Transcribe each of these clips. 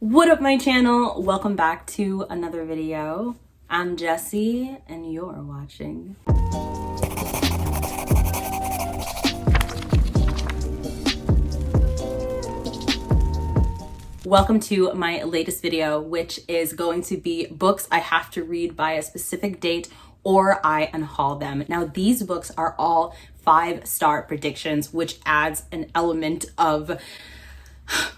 What up, my channel? Welcome back to another video. I'm Jessie and you're watching. Welcome to my latest video, which is going to be books I have to read by a specific date or I unhaul them. Now, these books are all 5-star predictions, which adds an element of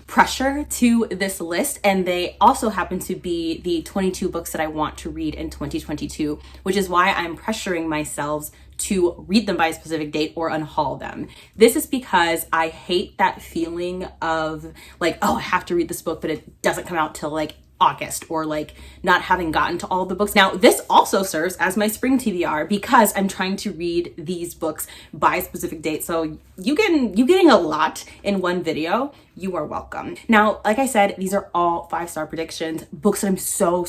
pressure to this list, and they also happen to be the 22 books that I want to read in 2022, which is why I'm pressuring myself to read them by a specific date or unhaul them. This is because I hate that feeling of like, oh, I have to read this book, but it doesn't come out till like August, or like not having gotten to all the books. Now, this also serves as my spring TBR because I'm trying to read these books by a specific date. So you getting a lot in one video. You are welcome. Now, like I said, these are all 5-star predictions, books that I'm so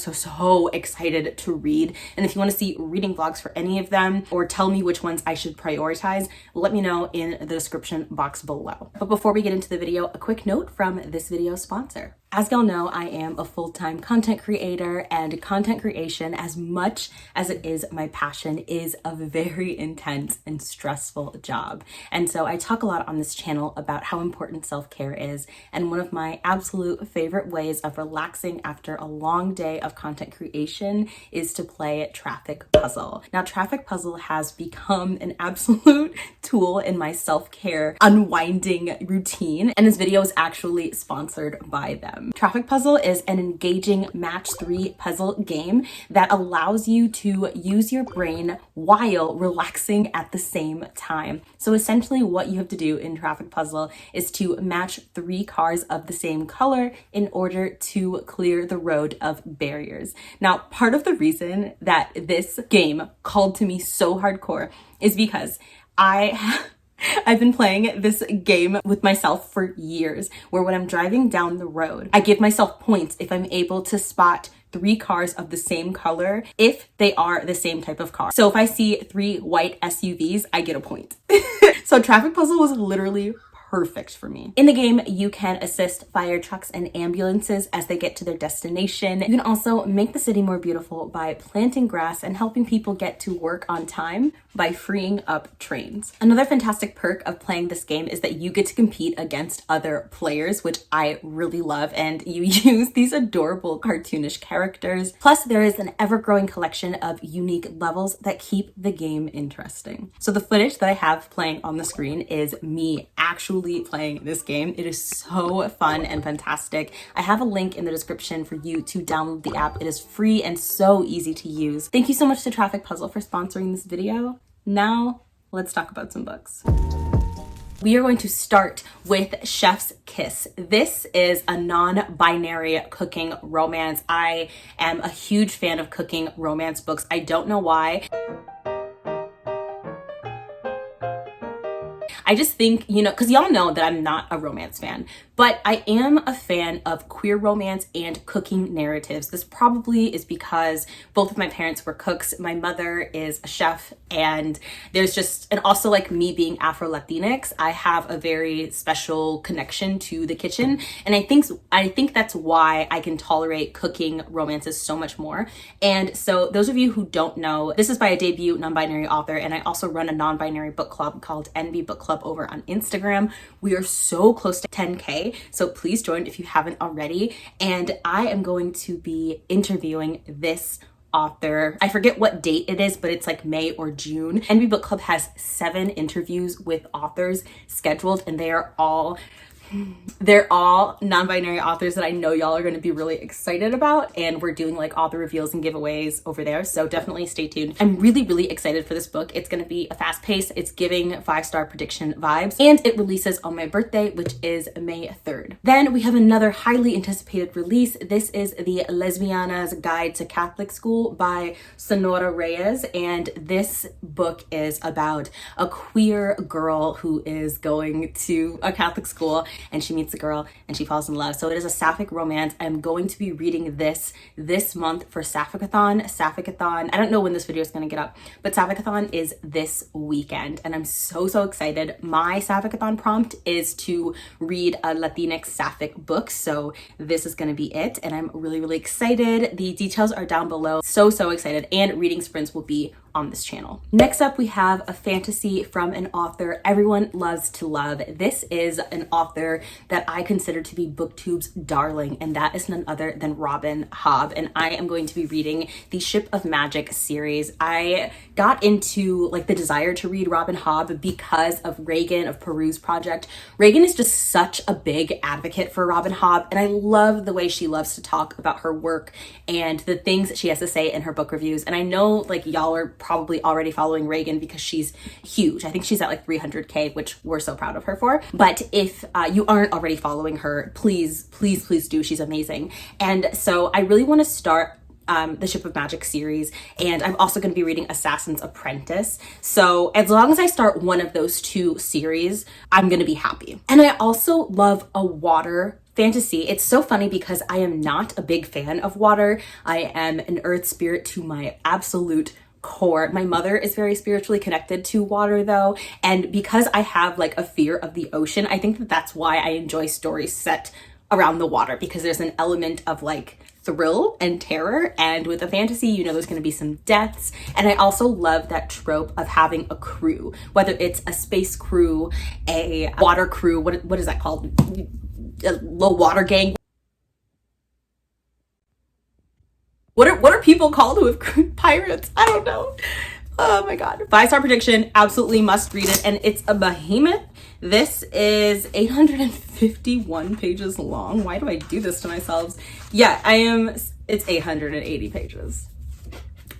excited to read. And if you want to see reading vlogs for any of them or tell me which ones I should prioritize, let me know in the description box below. But before we get into the video, a quick note from this video's sponsor. As y'all know, I am a full-time content creator, and content creation, as much as it is my passion, is a very intense and stressful job. And so I talk a lot on this channel about how important self-care is, and one of my absolute favorite ways of relaxing after a long day of content creation is to play Traffic Puzzle. Now, Traffic Puzzle has become an absolute tool in my self-care unwinding routine, and this video is actually sponsored by them. Traffic Puzzle is an engaging match 3 puzzle game that allows you to use your brain while relaxing at the same time. So essentially what you have to do in Traffic Puzzle is to match 3 cars of the same color in order to clear the road of barriers. Now, part of the reason that this game called to me so hardcore is because I've been playing this game with myself for years, where when I'm driving down the road, I give myself points if I'm able to spot 3 cars of the same color if they are the same type of car. So if I see 3 white SUVs, I get a point. So Traffic Puzzle was literally perfect for me. In the game, you can assist fire trucks and ambulances as they get to their destination. You can also make the city more beautiful by planting grass and helping people get to work on time by freeing up trains. Another fantastic perk of playing this game is that you get to compete against other players, which I really love, and you use these adorable cartoonish characters. Plus, there is an ever-growing collection of unique levels that keep the game interesting. So the footage that I have playing on the screen is me actually playing this game. It is so fun and fantastic. I have a link in the description for you to download the app. It is free and so easy to use. Thank you so much to Traffic Puzzle for sponsoring this video. Now, let's talk about some books. We are going to start with Chef's Kiss. This is a non-binary cooking romance. I am a huge fan of cooking romance books. I don't know why. I just think, because y'all know that I'm not a romance fan, but I am a fan of queer romance and cooking narratives. This probably is because both of my parents were cooks. My mother is a chef, and and also like me being Afro-Latinx, I have a very special connection to the kitchen. And I think that's why I can tolerate cooking romances so much more. And so those of you who don't know, this is by a debut non-binary author, and I also run a non-binary book club called NB Book Club over on Instagram. We are so close to 10K, so please join if you haven't already. And I am going to be interviewing this author. I forget what date it is, but it's like May or June. NB Book Club has 7 interviews with authors scheduled, and they're all non-binary authors that I know y'all are going to be really excited about, and we're doing like author reveals and giveaways over there, so definitely stay tuned. I'm really excited for this book. It's going to be a fast pace, it's giving 5-star prediction vibes, and it releases on my birthday, which is May 3rd. Then we have another highly anticipated release. This is The Lesbiana's Guide to Catholic School by Sonora Reyes, and this book is about a queer girl who is going to a Catholic school and she meets a girl and she falls in love. So it is a sapphic romance. I'm going to be reading this month for Sapphicathon. I don't know when this video is going to get up, but Sapphicathon is this weekend and I'm so excited. My Sapphicathon prompt is to read a Latinx sapphic book, so this is going to be it, and I'm really excited. The details are down below. So excited, and reading sprints will be on this channel. Next up, we have a fantasy from an author everyone loves to love. This is an author that I consider to be BookTube's darling, and that is none other than Robin Hobb. And I am going to be reading the Ship of Magic series. I got into like the desire to read Robin Hobb because of Reagan of Peru's Project. Reagan is just such a big advocate for Robin Hobb, and I love the way she loves to talk about her work and the things that she has to say in her book reviews. And I know like y'all are probably already following Reagan because she's huge. I think she's at like 300K, which we're so proud of her for. But if you aren't already following her, please do. She's amazing. And so I really want to start the Ship of Magic series, and I'm also going to be reading Assassin's Apprentice. So as long as I start one of those two series, I'm going to be happy. And I also love a water fantasy. It's so funny because I am not a big fan of water. I am an earth spirit to my absolute core. My mother is very spiritually connected to water though, and because I have like a fear of the ocean, I think that that's why I enjoy stories set around the water, because there's an element of like thrill and terror, and with a fantasy, you know, there's going to be some deaths. And I also love that trope of having a crew, whether it's a space crew, a water crew, what is that called, a low water gang. What are people called who have pirates? I don't know. Oh my god. 5-star prediction, absolutely must read it, and it's a behemoth. This is 851 pages long. Why do I do this to myself? Yeah, it's 880 pages.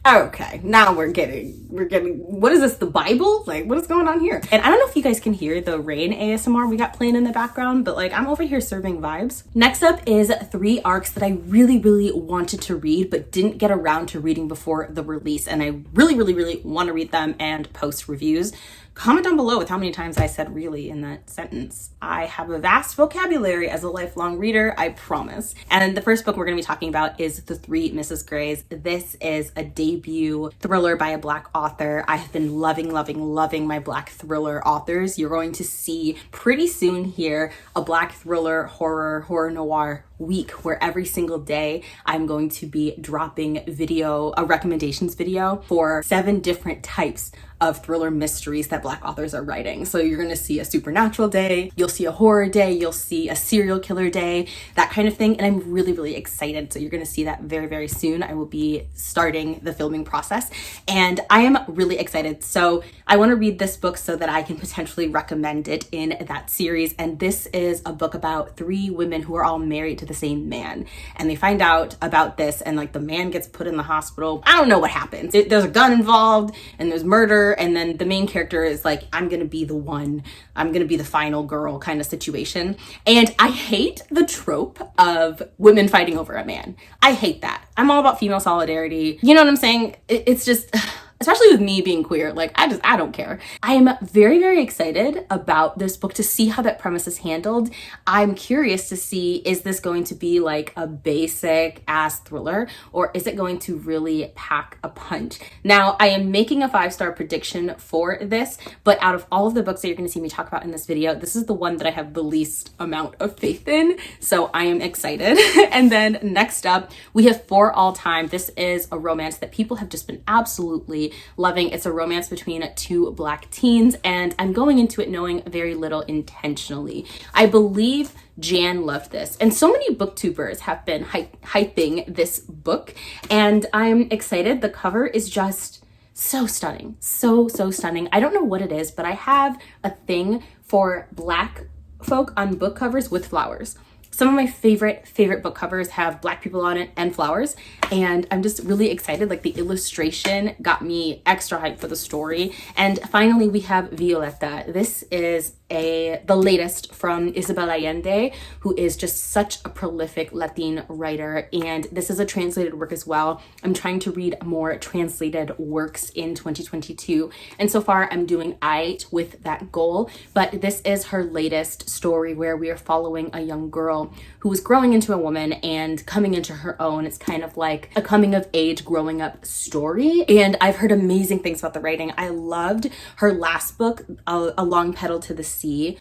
Okay, now we're getting, what is this, the Bible? Like, what is going on here? And I don't know if you guys can hear the rain ASMR we got playing in the background, but like, I'm over here serving vibes. Next up is 3 arcs that I really wanted to read, but didn't get around to reading before the release. And I really want to read them and post reviews. Comment down below with how many times I said really in that sentence. I have a vast vocabulary as a lifelong reader, I promise. And the first book we're going to be talking about is The Three Mrs. Greys. This is a debut thriller by a Black author. I have been loving my Black thriller authors. You're going to see pretty soon here a Black thriller, horror noir week where every single day I'm going to be dropping a recommendations video for 7 different types of thriller mysteries that Black authors are writing. So you're gonna see a supernatural day, you'll see a horror day, you'll see a serial killer day, that kind of thing. And I'm really excited. So you're gonna see that very soon. I will be starting the filming process and I am really excited. So I wanna read this book so that I can potentially recommend it in that series. And this is a book about 3 women who are all married to the same man. And they find out about this and like the man gets put in the hospital. I don't know what happens. There's a gun involved and there's murder, and then the main character is like, I'm gonna be the one, I'm gonna be the final girl kind of situation. And I hate the trope of women fighting over a man. I hate that. I'm all about female solidarity. You know what I'm saying? It's just, especially with me being queer, like I don't care. I am very excited about this book to see how that premise is handled. I'm curious to see, is this going to be like a basic ass thriller, or is it going to really pack a punch? Now, I am making a 5-star prediction for this, but out of all of the books that you're going to see me talk about in this video, this is the one that I have the least amount of faith in. So I am excited. And then next up, we have For All Time. This is a romance that people have just been absolutely loving. It's a romance between 2 Black teens, and I'm going into it knowing very little intentionally. I believe Jan loved this, and so many booktubers have been hyping this book, and I'm excited. The cover is just so stunning, so stunning. I don't know what it is, but I have a thing for Black folk on book covers with flowers. Some of my favorite book covers have Black people on it and flowers, and I'm just really excited. Like, the illustration got me extra hyped for the story. And finally, we have Violeta. This is the latest from Isabel Allende, who is just such a prolific Latin writer. And this is a translated work as well. I'm trying to read more translated works in 2022. And so far I'm doing aight with that goal. But this is her latest story where we are following a young girl who is growing into a woman and coming into her own. It's kind of like a coming of age growing up story. And I've heard amazing things about the writing. I loved her last book, A Long Pedal to the Sea.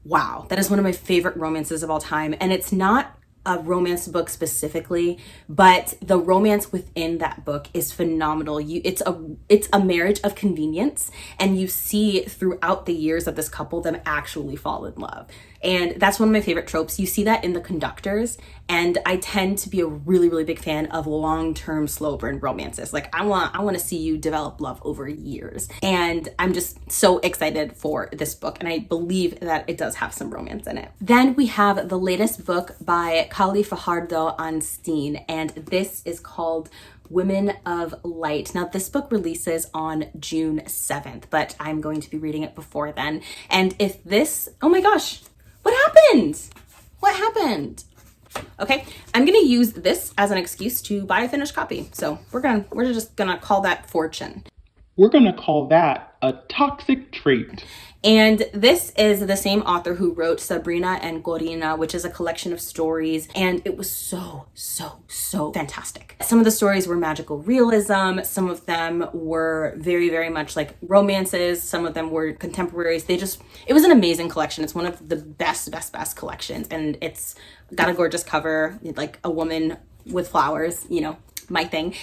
Wow, that is one of my favorite romances of all time. And it's not a romance book specifically, but the romance within that book is phenomenal. It's a marriage of convenience, and you see throughout the years of this couple them actually fall in love. And that's one of my favorite tropes. You see that in the Conductors, and I tend to be a really, really big fan of long-term slow burn romances. Like I want to see you develop love over years. And I'm just so excited for this book, and I believe that it does have some romance in it. Then we have the latest book by Kali Fajardo Anstine, and this is called Women of Light. Now this book releases on June 7th, but I'm going to be reading it before then. And if this, oh my gosh, what happened? What happened? Okay, I'm gonna use this as an excuse to buy a finished copy. So we're just gonna call that fortune. We're gonna call that a toxic trait. And this is the same author who wrote Sabrina and Corina, which is a collection of stories. And it was so fantastic. Some of the stories were magical realism. Some of them were very, very much like romances. Some of them were contemporaries. It was an amazing collection. It's one of the best collections. And it's got a gorgeous cover, like a woman with flowers, you know, my thing.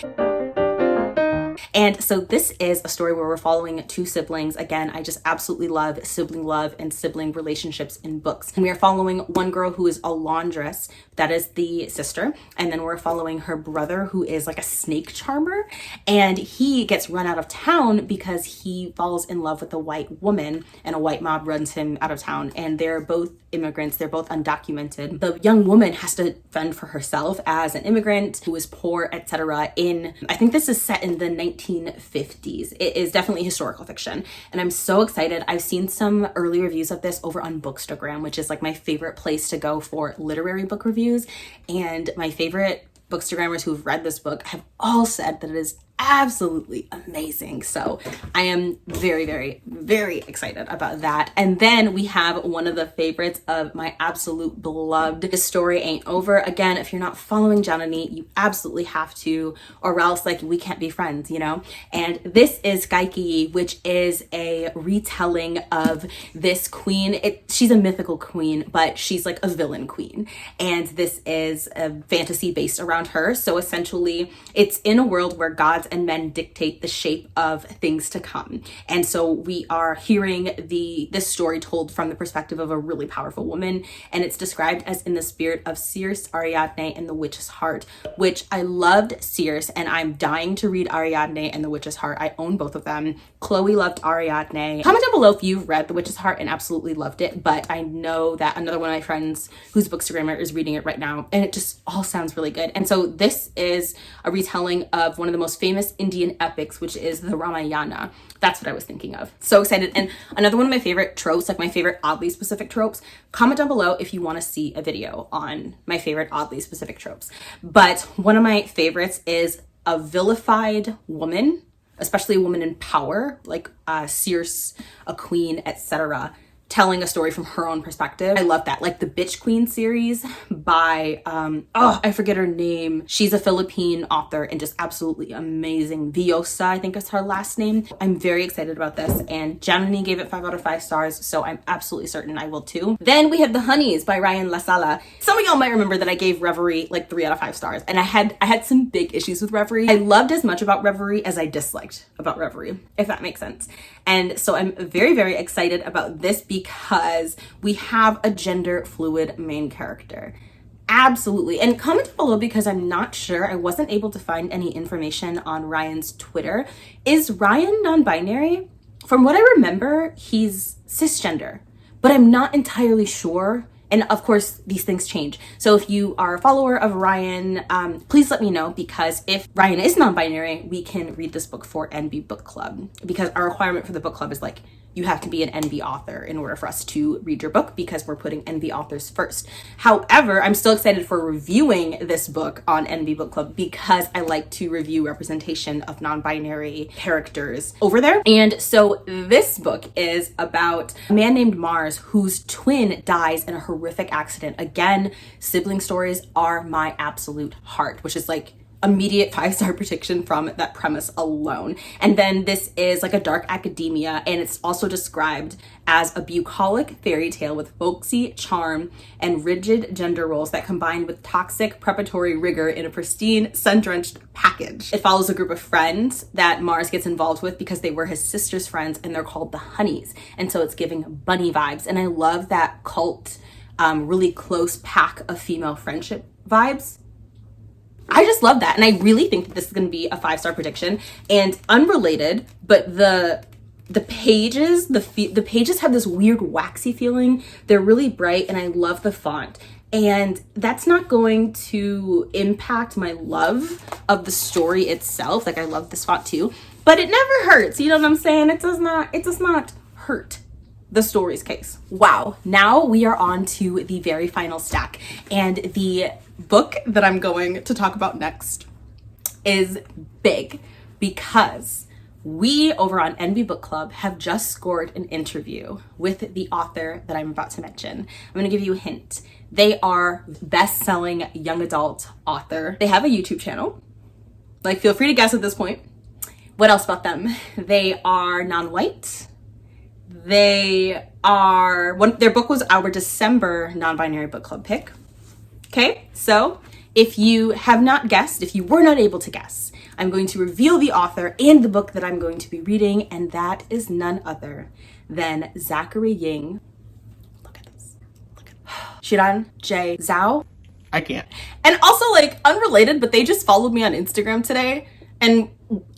And so this is a story where we're following two siblings. Again, I just absolutely love sibling love and sibling relationships in books. And we are following one girl who is a laundress, that is the sister. And then we're following her brother who is like a snake charmer. And he gets run out of town because he falls in love with a white woman, and a white mob runs him out of town. And they're both immigrants, they're both undocumented. The young woman has to fend for herself as an immigrant who is poor, etc. I think this is set in the 1950s. It is definitely historical fiction, and I'm so excited. I've seen some early reviews of this over on Bookstagram, which is like my favorite place to go for literary book reviews, and my favorite Bookstagrammers who've read this book have all said that it is absolutely amazing. So I am very excited about that. And then we have one of the favorites of my absolute beloved, The Story Ain't Over. Again, if you're not following Janani, you absolutely have to, or else like we can't be friends, you know? And this is Gaiki, which is a retelling of this queen. She's a mythical queen, but she's like a villain queen. And this is a fantasy based around her. So essentially it's in a world where gods and men dictate the shape of things to come. And so we are hearing this story told from the perspective of a really powerful woman, and it's described as in the spirit of Circe, Ariadne, and the Witch's Heart, which I loved Circe, and I'm dying to read Ariadne and the Witch's Heart. I own both of them. Chloe loved Ariadne. Comment down below if you've read the Witch's Heart and absolutely loved it, but I know that another one of my friends who's a bookstagrammer is reading it right now, and it just all sounds really good. And so this is a retelling of one of the most famous Indian epics, which is the Ramayana. That's what I was thinking of. So excited. And another one of my favorite tropes, like my favorite oddly specific tropes, comment down below if you want to see a video on my favorite oddly specific tropes. But one of my favorites is a vilified woman, especially a woman in power, like Circe, a queen, etc., telling a story from her own perspective. I love that. Like the Bitch Queen series by, I forget her name. She's a Philippine author and just absolutely amazing. Viosa, I think is her last name. I'm very excited about this, and Janani gave it 5 out of 5 stars, so I'm absolutely certain I will too. Then we have The Honeys by Ryan Lasala. Some of y'all might remember that I gave Reverie like 3 out of 5 stars, and I had some big issues with Reverie. I loved as much about Reverie as I disliked about Reverie, if that makes sense. And so I'm very excited about this because we have a gender fluid main character. Absolutely. And comment below because I'm not sure. I wasn't able to find any information on Ryan's Twitter. Is Ryan non-binary? From what I remember, he's cisgender, but I'm not entirely sure. And of course, these things change. So if you are a follower of Ryan, please let me know, because if Ryan is non-binary, we can read this book for NB Book Club, because our requirement for the book club is like you have to be an NB author in order for us to read your book, because we're putting NB authors first. However, I'm still excited for reviewing this book on NB Book Club because I like to review representation of non-binary characters over there. And so this book is about a man named Mars whose twin dies in a horrific accident. Again, sibling stories are my absolute heart, which is like immediate 5-star prediction from that premise alone. And then this is like a dark academia, and it's also described as a bucolic fairy tale with folksy charm and rigid gender roles that combine with toxic preparatory rigor in a pristine, sun-drenched package. It follows a group of friends that Mars gets involved with because they were his sister's friends, and they're called the Honeys. And so it's giving bunny vibes. And I love that cult, really close pack of female friendship vibes. I just love that. And I really think that this is going to be a 5-star prediction. And unrelated, but the pages, the pages have this weird waxy feeling. They're really bright, and I love the font. And that's not going to impact my love of the story itself. Like, I love this font too, but it never hurts. You know what I'm saying? It does not hurt the story's case. Wow. Now we are on to the very final stack. And the book that I'm going to talk about next is big because we over on NB Book Club have just scored an interview with the author that I'm about to mention. I'm going to give you a hint. They are best-selling young adult author. They have a YouTube channel. Like, feel free to guess at this point. What else about them? They are non-white. Their book was our December non-binary book club pick. Okay, so if you have not guessed, if you were not able to guess, I'm going to reveal the author and the book that I'm going to be reading, and that is none other than Zachary Ying. Look at this. Xiran J. Zhao. I can't. And also, like, unrelated, but they just followed me on Instagram today, and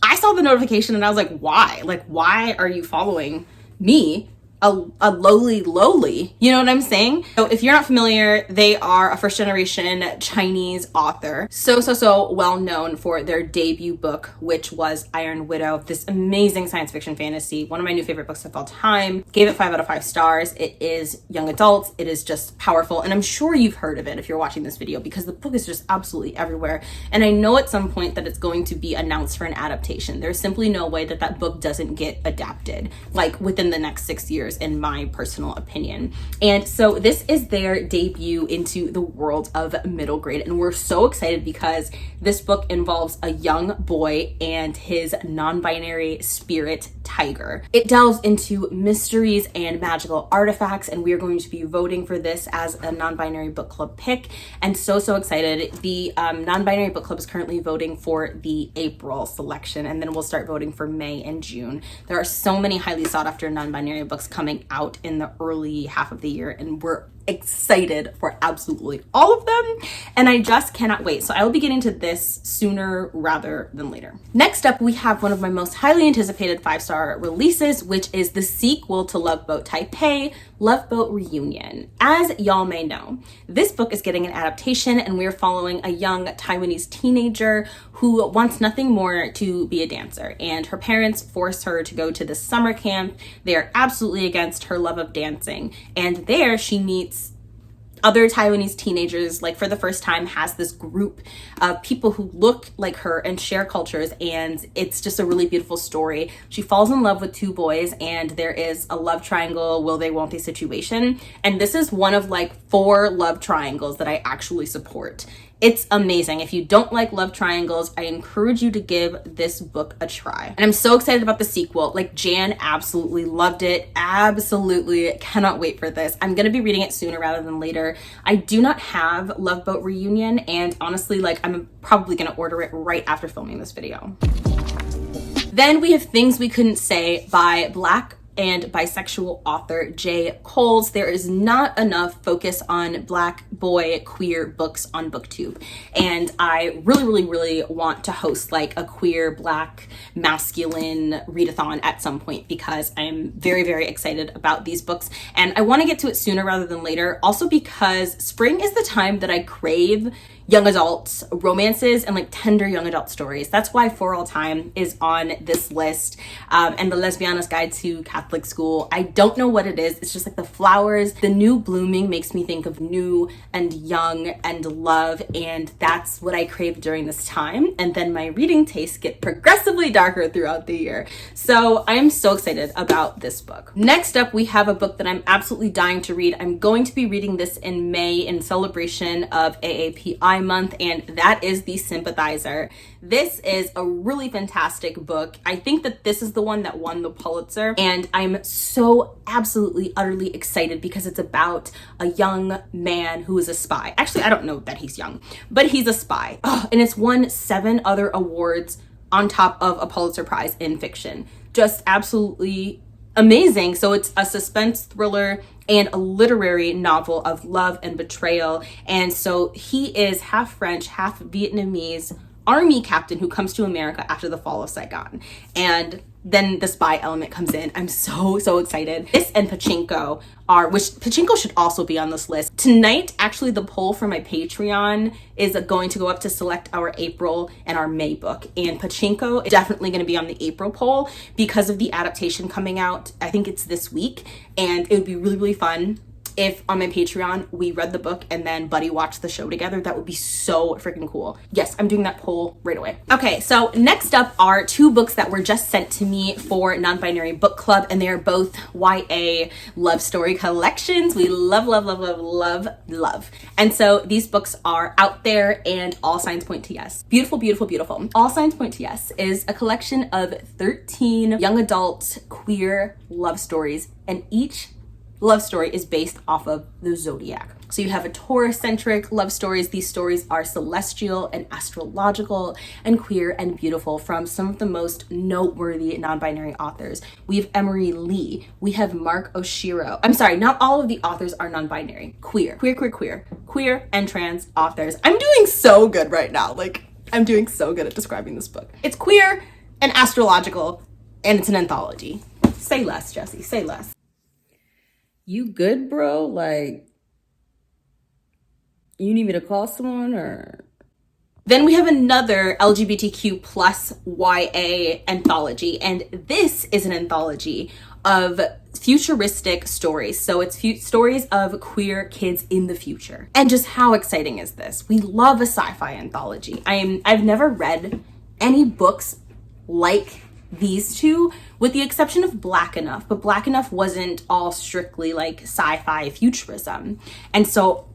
I saw the notification and I was like, why? Like, why are you following me? A lowly, you know what I'm saying? So if you're not familiar, they are a first generation Chinese author. So well known for their debut book, which was Iron Widow, this amazing science fiction fantasy, one of my new favorite books of all time. Gave it 5 out of 5 stars. It is young adult. It is just powerful. And I'm sure you've heard of it if you're watching this video because the book is just absolutely everywhere. And I know at some point that it's going to be announced for an adaptation. There's simply no way that that book doesn't get adapted, like within the next 6 years, in my personal opinion. And so this is their debut into the world of middle grade, and we're so excited because this book involves a young boy and his non-binary spirit tiger. It delves into mysteries and magical artifacts, and we are going to be voting for this as a non-binary book club pick, and so excited. The non-binary book club is currently voting for the April selection, and then we'll start voting for May and June. There are so many highly sought after non-binary books coming out in the early half of the year, and we're excited for absolutely all of them, and I just cannot wait. So I will be getting to this sooner rather than later. Next up, we have one of my most highly anticipated 5-star releases, which is the sequel to Love Boat Taipei, Love Boat Reunion. As y'all may know, this book is getting an adaptation, and we're following a young Taiwanese teenager who wants nothing more to be a dancer, and her parents force her to go to this summer camp. They are absolutely against her love of dancing, and there she meets other Taiwanese teenagers, like for the first time, has this group of people who look like her and share cultures, and it's just a really beautiful story. She falls in love with 2 boys, and there is a love triangle, will they, won't they situation, and this is one of like 4 love triangles that I actually support. It's amazing. If you don't like love triangles, I encourage you to give this book a try. And I'm so excited about the sequel. Like, Jan absolutely loved it. Absolutely cannot wait for this. I'm gonna be reading it sooner rather than later. I do not have Love Boat Reunion, and honestly, like, I'm probably gonna order it right after filming this video. Then we have Things We Couldn't Say by Black and bisexual author J. Coles. There is not enough focus on Black boy queer books on BookTube, and I really want to host like a queer Black masculine readathon at some point because I'm very excited about these books, and I want to get to it sooner rather than later, also because spring is the time that I crave, young adult romances and like tender young adult stories. That's why For All Time is on this list. And The Lesbiana's Guide to Catholic School. I don't know what it is. It's just like the flowers. The new blooming makes me think of new and young and love. And that's what I crave during this time. And then my reading tastes get progressively darker throughout the year. So I'm so excited about this book. Next up, we have a book that I'm absolutely dying to read. I'm going to be reading this in May in celebration of AAPI month, and that is The Sympathizer. This is a really fantastic book. I think that this is the one that won the Pulitzer, and I'm so absolutely utterly excited because it's about a young man who is a spy. Actually, I don't know that he's young, but he's a spy. And it's won 7 other awards on top of a Pulitzer Prize in fiction. Just absolutely amazing. So it's a suspense thriller and a literary novel of love and betrayal. And so he is half French, half Vietnamese army captain who comes to America after the fall of Saigon. And then the spy element comes in. I'm so excited. This and Pachinko which Pachinko should also be on this list. Tonight, actually, the poll for my Patreon is going to go up to select our April and our May book. And Pachinko is definitely going to be on the April poll because of the adaptation coming out. I think it's this week. And it would be really fun if on my Patreon we read the book and then buddy watched the show together. That would be so freaking cool. Yes, I'm doing that poll right away. Okay, so next up are 2 books that were just sent to me for Non-Binary Book Club, and they are both YA love story collections. We love. And so these books are out there, and all signs point to yes. Beautiful. All signs point to yes is a collection of 13 young adult queer love stories, and each love story is based off of the zodiac. So you have a Taurus-centric love stories. These stories are celestial and astrological and queer and beautiful from some of the most noteworthy non-binary authors. We have Emery Lee. We have Mark Oshiro. I'm sorry, not all of the authors are non-binary. Queer and trans authors. I'm doing so good right now. Like, I'm doing so good at describing this book. It's queer and astrological, and it's an anthology. Say less, Jesse, say less. You good, bro? Like, you need me to call someone or? Then we have another LGBTQ plus YA anthology, and this is an anthology of futuristic stories. So it's stories of queer kids in the future. And just how exciting is this? We love a sci-fi anthology. I've never read any books like these 2, with the exception of Black Enough, but Black Enough wasn't all strictly like sci-fi futurism. And so,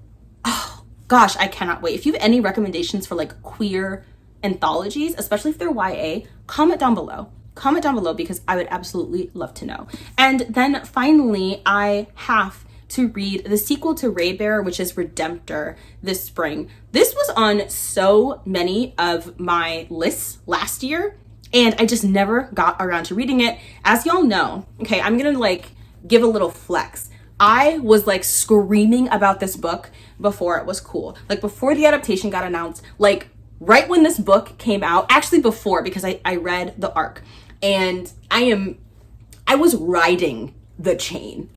oh gosh, I cannot wait. If you have any recommendations for like queer anthologies, especially if they're YA, comment down below. Comment down below because I would absolutely love to know. And then finally, I have to read the sequel to Raybearer, which is Redemptor, this spring. This was on so many of my lists last year, and I just never got around to reading it. As y'all know, okay, I'm gonna like give a little flex. I was like screaming about this book before it was cool. Like before the adaptation got announced, like right when this book came out, actually before, because I read the arc, and I was riding the chain.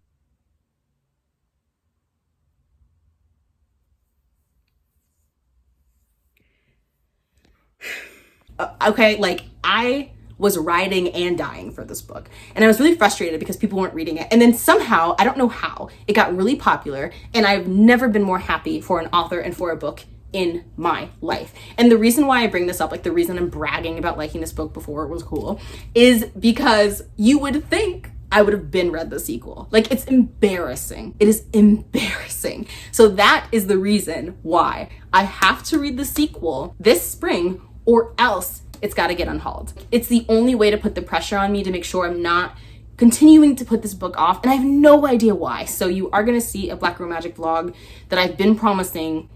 Okay, like I was riding and dying for this book. And I was really frustrated because people weren't reading it. And then somehow, I don't know how, it got really popular. And I've never been more happy for an author and for a book in my life. And the reason why I bring this up, like the reason I'm bragging about liking this book before it was cool, is because you would think I would have read the sequel. Like, it's embarrassing. It is embarrassing. So that is the reason why I have to read the sequel this spring, or else it's got to get unhauled. It's the only way to put the pressure on me to make sure I'm not continuing to put this book off, and I have no idea why. So you are going to see a Black Girl Magic vlog that I've been promising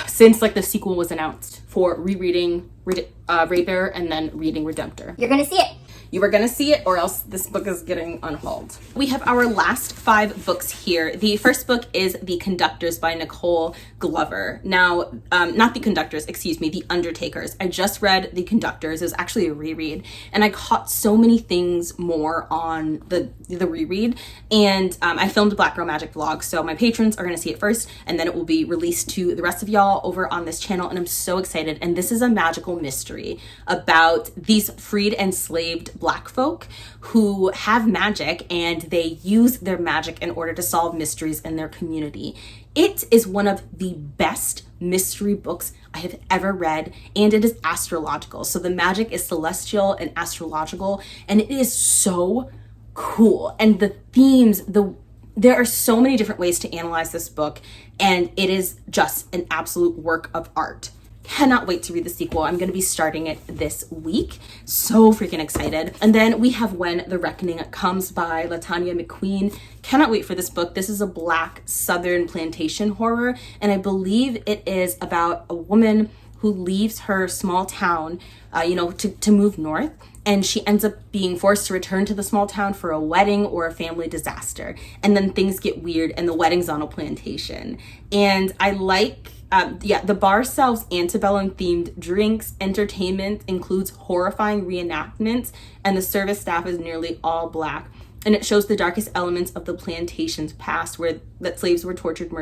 since like the sequel was announced for rereading Raybearer and then reading Redemptor. You're going to see it. You are gonna see it or else this book is getting unhauled. We have our last 5 books here. The first book is The Conductors by Nicole Glover. Now, not The Conductors, excuse me, The Undertakers. I just read The Conductors. It was actually a reread, and I caught so many things more on the reread. And I filmed a Black Girl Magic vlog, so my patrons are gonna see it first, and then it will be released to the rest of y'all over on this channel, and I'm so excited. And this is a magical mystery about these freed and enslaved Black folk who have magic, and they use their magic in order to solve mysteries in their community. It is one of the best mystery books I have ever read, and it is astrological. So the magic is celestial and astrological, and it is so cool. And the themes, there are so many different ways to analyze this book, and it is just an absolute work of art. Cannot wait to read the sequel. I'm going to be starting it this week. So freaking excited. And then we have When the Reckoning Comes by Latanya McQueen. Cannot wait for this book. This is a Black Southern plantation horror, and I believe it is about a woman who leaves her small town, to move north. And she ends up being forced to return to the small town for a wedding or a family disaster. And then things get weird, and the wedding's on a plantation. And I like, the bar sells antebellum themed drinks. Entertainment includes horrifying reenactments, and the service staff is nearly all Black. And it shows the darkest elements of the plantation's past, that slaves were tortured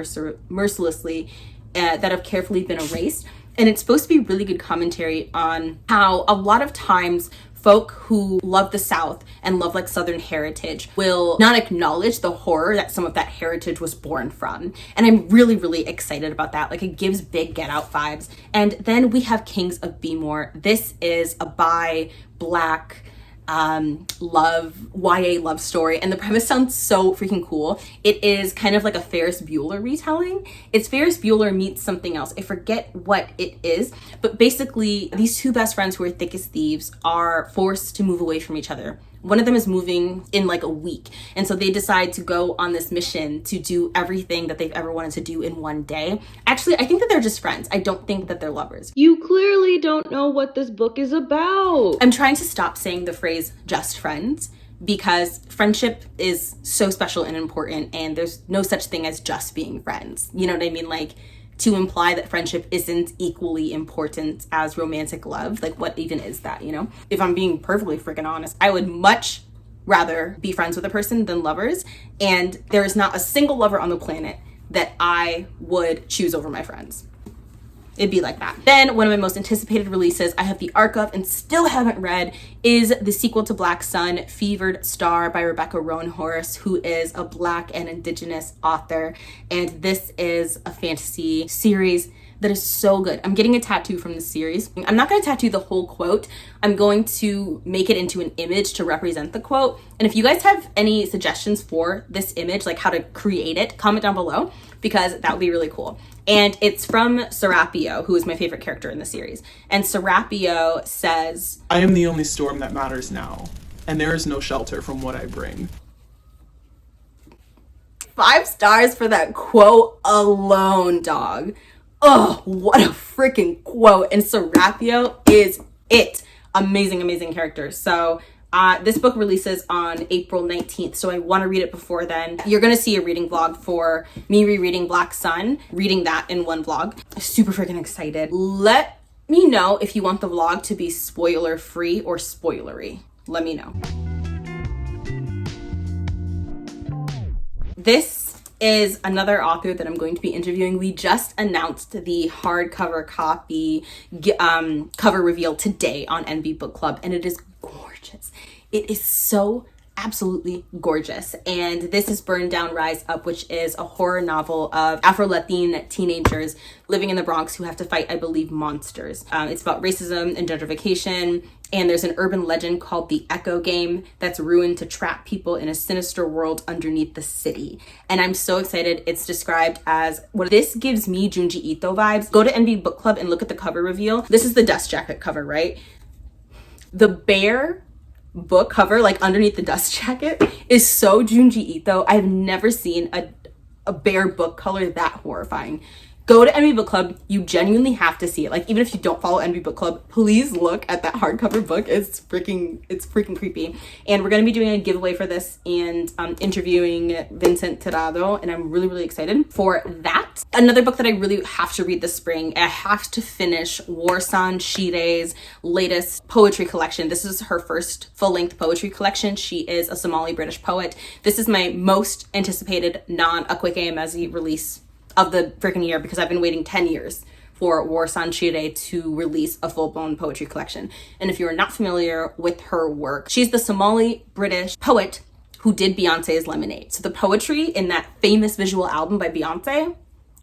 mercilessly, that have carefully been erased. And it's supposed to be really good commentary on how a lot of times folk who love the South and love like Southern heritage will not acknowledge the horror that some of that heritage was born from. And I'm really, really excited about that. Like, it gives big Get Out vibes. And then we have Kings of Bmore. This is a bi Black YA love story, and the premise sounds so freaking cool. It is kind of like a Ferris Bueller retelling. It's Ferris Bueller meets something else. I forget what it is, but basically these 2 best friends who are thick as thieves are forced to move away from each other. One of them is moving in like a week, and so they decide to go on this mission to do everything that they've ever wanted to do in one day. Actually, I think that they're just friends. I don't think that they're lovers. You clearly don't know what this book is about. I'm trying to stop saying the phrase just friends, because friendship is so special and important, and there's no such thing as just being friends. You know what I mean? Like, to imply that friendship isn't equally important as romantic love, like what even is that, If I'm being perfectly freaking honest, I would much rather be friends with a person than lovers, and there is not a single lover on the planet that I would choose over my friends. It'd be like that. Then one of my most anticipated releases I have the arc of and still haven't read is the sequel to Black Sun, Fevered Star by Rebecca Roanhorse, who is a Black and Indigenous author. And this is a fantasy series that is so good. I'm getting a tattoo from the series. I'm not going to tattoo the whole quote. I'm going to make it into an image to represent the quote. And if you guys have any suggestions for this image, like how to create it, comment down below, because that would be really cool. And it's from Serapio, who is my favorite character in the series. And Serapio says, "I am the only storm that matters now, and there is no shelter from what I bring." 5 stars for that quote alone, dog. Oh, what a freaking quote. And Serapio is it. Amazing, amazing character. So this book releases on April 19th, so I want to read it before then. You're going to see a reading vlog for me rereading Black Sun, reading that in one vlog. Super freaking excited. Let me know if you want the vlog to be spoiler free or spoilery. Let me know. This is another author that I'm going to be interviewing. We just announced the hardcover copy cover reveal today on NB Book Club, and it is gorgeous. It is so absolutely gorgeous. And this is Burn Down, Rise Up, which is a horror novel of Afro-Latin teenagers living in the Bronx who have to fight, I believe, monsters. It's about racism and gentrification. And there's an urban legend called the Echo Game that's ruined to trap people in a sinister world underneath the city. And I'm so excited. It's described as, this gives me Junji Ito vibes. Go to NB Book Club and look at the cover reveal. This is the dust jacket cover, right? The bear book cover, like underneath the dust jacket, is so Junji Ito. I've never seen a bear book color that horrifying. Go to NB Book Club. You genuinely have to see it. Like, even if you don't follow NB Book Club, please look at that hardcover book. It's freaking creepy. And we're going to be doing a giveaway for this and interviewing Vincent Tirado, and I'm really, really excited for that. Another book that I really have to read this spring, I have to finish Warsan Shire's latest poetry collection. This is her first full-length poetry collection. She is a Somali British poet. This is my most anticipated non-Akweke Emezi release of the freaking year, because I've been waiting 10 years for Warsan Shire to release a full-blown poetry collection. And if you're not familiar with her work, she's the Somali British poet who did Beyonce's Lemonade. So the poetry in that famous visual album by Beyonce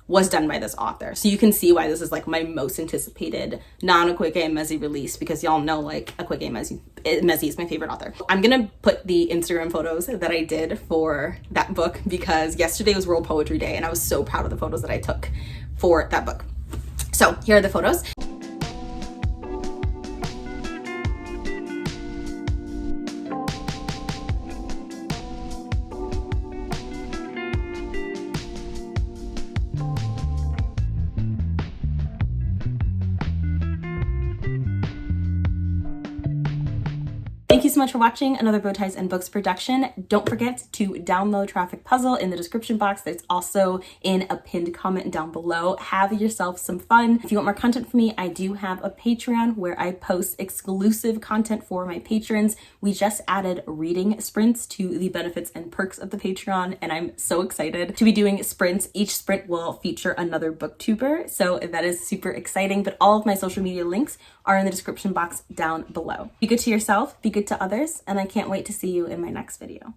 was done by this author. So you can see why this is like my most anticipated non-Akweke Emezi release, because y'all know like Akweke Emezi is my favorite author. I'm gonna put the Instagram photos that I did for that book, because yesterday was World Poetry Day and I was so proud of the photos that I took for that book. So here are the photos. Thank you so much for watching another Bow Ties and Books production. Don't forget to download Traffic Puzzle in the description box. There's also in a pinned comment down below. Have yourself some fun. If you want more content from me, I do have a Patreon where I post exclusive content for my patrons. We just added reading sprints to the benefits and perks of the Patreon, and I'm so excited to be doing sprints. Each sprint will feature another booktuber, so that is super exciting. But all of my social media links are in the description box down below. Be good to yourself, be good to others, and I can't wait to see you in my next video.